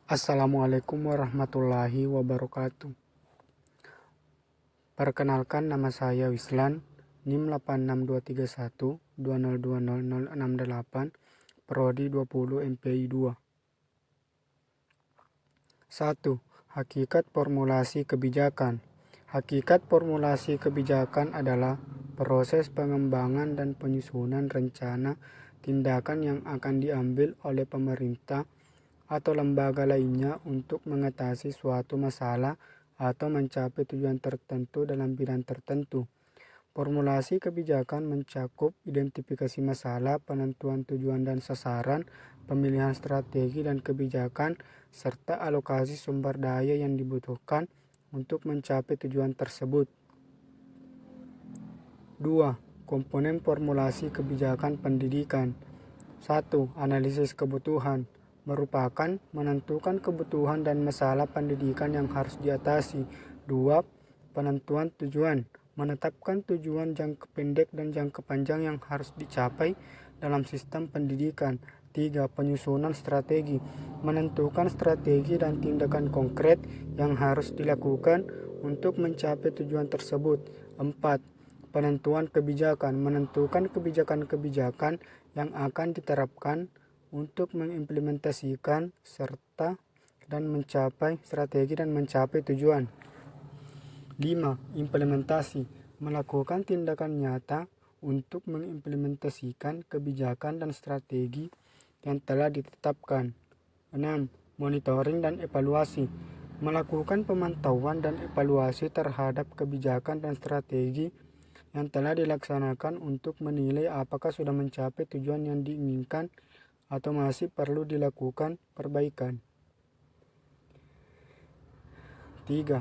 Assalamualaikum warahmatullahi wabarakatuh. Perkenalkan, nama saya Wislan, NIM 8623120200068, Prodi 20 MPI 2. 1. Hakikat formulasi kebijakan. Hakikat formulasi kebijakan adalah proses pengembangan dan penyusunan rencana tindakan yang akan diambil oleh pemerintah atau lembaga lainnya untuk mengatasi suatu masalah atau mencapai tujuan tertentu dalam bidang tertentu. Formulasi kebijakan mencakup identifikasi masalah, penentuan tujuan dan sasaran, pemilihan strategi dan kebijakan, serta alokasi sumber daya yang dibutuhkan untuk mencapai tujuan tersebut. 2. Komponen formulasi kebijakan pendidikan. 1. Analisis kebutuhan merupakan menentukan kebutuhan dan masalah pendidikan yang harus diatasi. 2. Penentuan tujuan menetapkan tujuan jangka pendek dan jangka panjang yang harus dicapai dalam sistem pendidikan. 3. Penyusunan strategi menentukan strategi dan tindakan konkret yang harus dilakukan untuk mencapai tujuan tersebut. 4. Penentuan kebijakan menentukan kebijakan-kebijakan yang akan diterapkan untuk mengimplementasikan serta dan mencapai strategi dan mencapai tujuan. 5. Implementasi melakukan tindakan nyata untuk mengimplementasikan kebijakan dan strategi yang telah ditetapkan. 6. Monitoring dan evaluasi melakukan pemantauan dan evaluasi terhadap kebijakan dan strategi yang telah dilaksanakan untuk menilai apakah sudah mencapai tujuan yang diinginkan atau masih perlu dilakukan perbaikan. 3.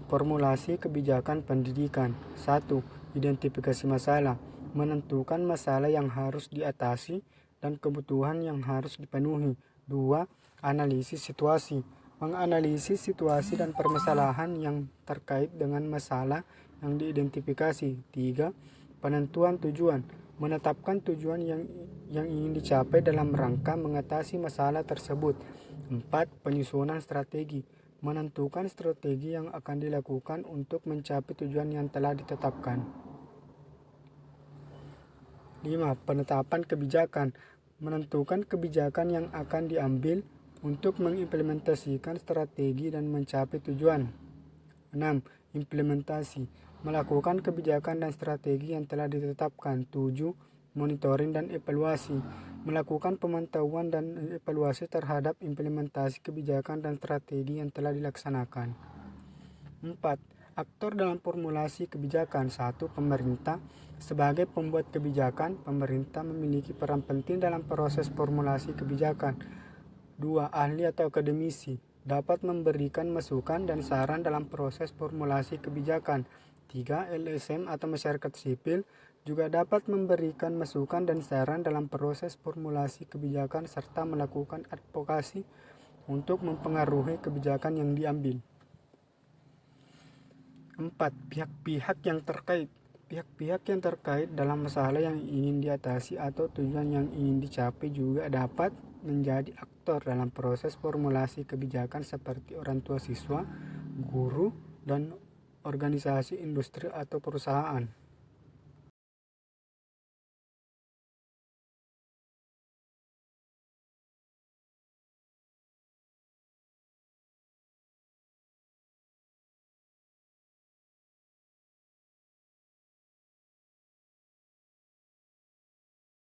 Formulasi kebijakan pendidikan. 1. Identifikasi masalah menentukan masalah yang harus diatasi dan kebutuhan yang harus dipenuhi. 2. Analisis situasi menganalisis situasi dan permasalahan yang terkait dengan masalah yang diidentifikasi. 3. Penentuan tujuan menetapkan tujuan yang ingin dicapai dalam rangka mengatasi masalah tersebut. 4. Penyusunan strategi menentukan strategi yang akan dilakukan untuk mencapai tujuan yang telah ditetapkan. 5. Penetapan kebijakan menentukan kebijakan yang akan diambil untuk mengimplementasikan strategi dan mencapai tujuan. 6. Implementasi melakukan kebijakan dan strategi yang telah ditetapkan. 7. Monitoring dan evaluasi melakukan pemantauan dan evaluasi terhadap implementasi kebijakan dan strategi yang telah dilaksanakan. 4. Aktor dalam formulasi kebijakan. 1. Pemerintah. Sebagai pembuat kebijakan, pemerintah memiliki peran penting dalam proses formulasi kebijakan. 2. Ahli atau akademisi dapat memberikan masukan dan saran dalam proses formulasi kebijakan. 3. LSM atau masyarakat sipil juga dapat memberikan masukan dan saran dalam proses formulasi kebijakan serta melakukan advokasi untuk mempengaruhi kebijakan yang diambil. 4. Pihak-pihak yang terkait. Pihak-pihak yang terkait dalam masalah yang ingin diatasi atau tujuan yang ingin dicapai juga dapat menjadi aktor dalam proses formulasi kebijakan seperti orang tua siswa, guru, dan organisasi industri atau perusahaan.